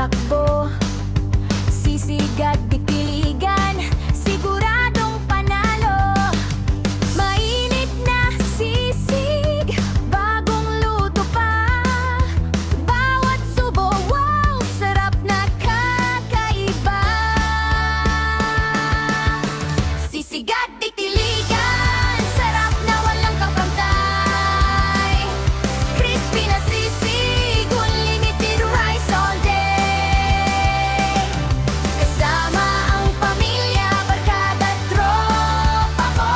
takbo. Sisig at dikiligan, siguradong panalo. Mainit na sisig, bagong luto pa. Bawat subo, wow, sarap na kakaiba. Sisig at dikiligan, sarap na walang kapantay. Crispy na sisig, unlimited rice all day. Kasama ang pamilya, barkada, tropa mo.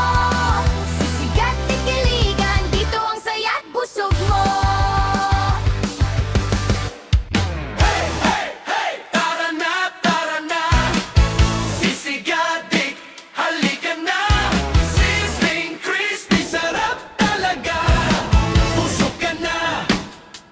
Sisig at dikiligan, dito ang saya't busog mo. Tara na, sisig at dik, halika na. Sizzling, crispy, sarap talaga. Busog ka na,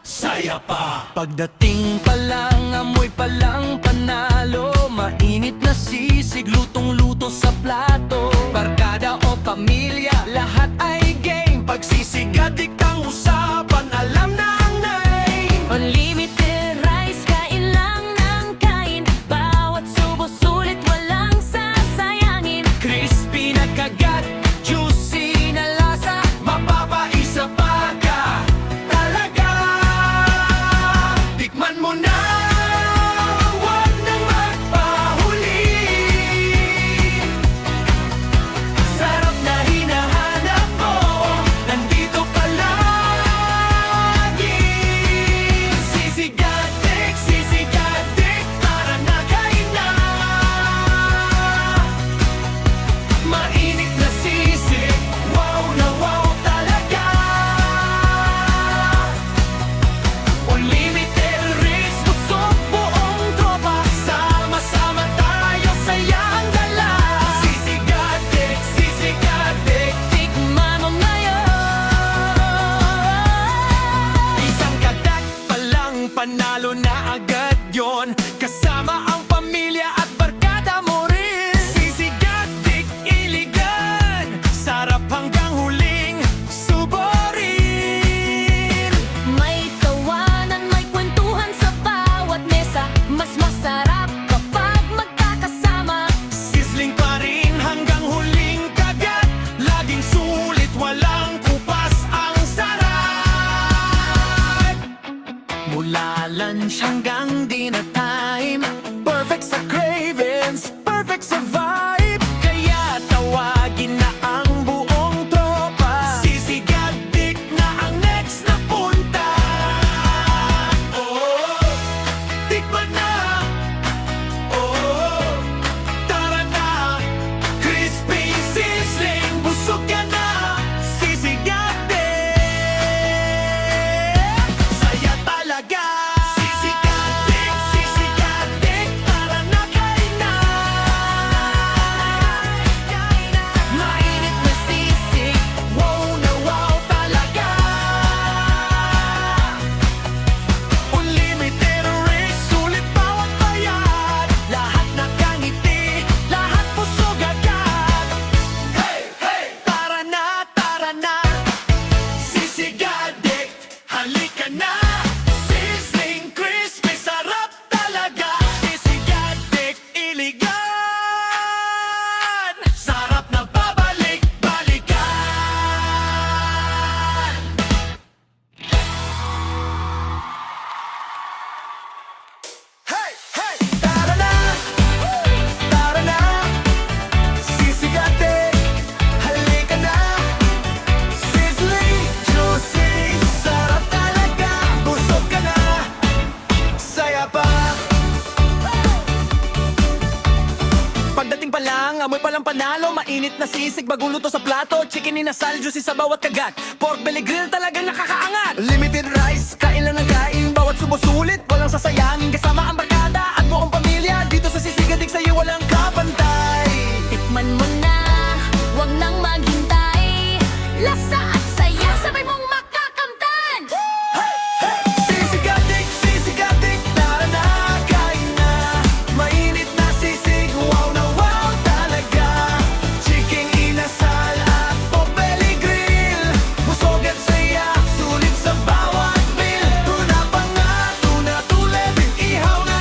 saya pa. Pagdating pa lang, amoy pa lang panalo. Mainit na sisig, lutong-luto sa plato. Barkada o pamilya, lahat ay game. Pag sisig at dik ang usapan, alam na ang name. Unlimited rice, kain lang ng kain. Bawat subo sulit, walang sasayangin. Crispy na kagat, juicy na lasa, mapapaisa pa ka talaga. Tikman mo na, huwag nang magpahuli. Sarap na hinahanap mo, nandito ka lagi. Sisig at dik, tara na kain na. Mainit na sisig, wow na wow talaga. Unlimited risk, busog buong tropa. Sama-sama tayo, sayang dala. Sisig at dik, Tikman mo ngayon. isang kagat pa lang, panalo na agad yon. Kasama ang pamilya at barkada mo rin. Sisig at dik, iligan, sarap hanggang huling suborin. May tawanan, may kwentuhan sa bawat mesa. Mas masarap kapag magkakasama. Sizzling pa rin hanggang huling kagat. Laging sulit, walang kupas ang sarap. Mula lunch hanggang dinner time, perfect sa cravings, perfect sa vibe. Kaya tawagin na ang buong tropa. Sisig at dik na ang next na punta. Oh, tikman na. Oh, tara na. Crispy, sizzling, busog ka na. Sisig at dik, saya talaga. Sisig at dik, tara na kain na. Mainit na sisig, wow na wow talaga. Unlimited risk, sulit bawat bayad. Lahat nakangiti, lahat busog agad. Tara na, sisig at dik, halika na. Sizzling, crispy, sarap talaga. Sisig at dik, iligan, sarap na babalik-balikan. Tara na, sisig at dik, halika na. Sizzling, juicy, sarap talaga. Busog ka na, saya pa. Pagdating pa lang, amoy pa lang panalo. Mainit na sisig, bagong luto sa plato. Chicken inasal, juicy sa bawat kagat. Pork belly grill, talagang nakakaangat. Limited rice, kain lang ng kain. Bawat subo sulit, walang sasayangin. Kasama ang barkada at buong pamilya. Dito sa Sisig at Dik, sa'yo walang kapantay. Tikman mo na, wag nang maghintay. Lasa at saya, sabay mong makakamtan. Sisig at dik, tara na, kain na. Mainit na sisig, wow na wow talaga. Chicken inasal at pork belly grill. Busog at saya, sulit sa bawat meal. Tuna pa nga, tuna tulad, ihaw na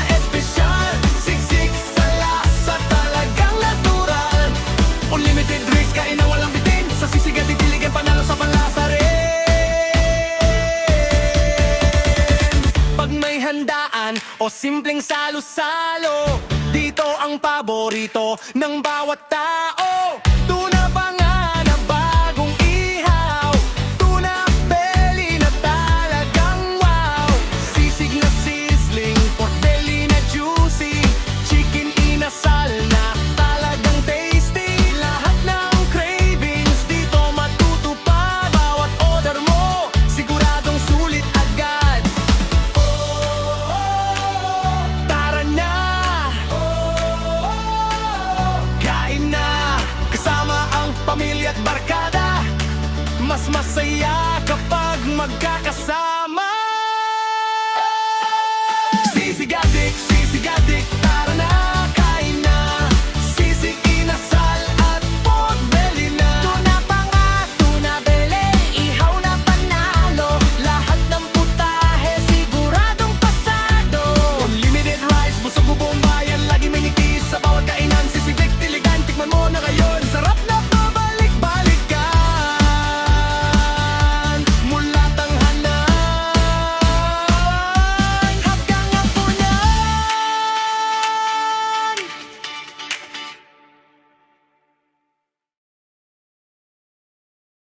handaan o simpleng salo-salo, dito ang paborito ng bawat tao.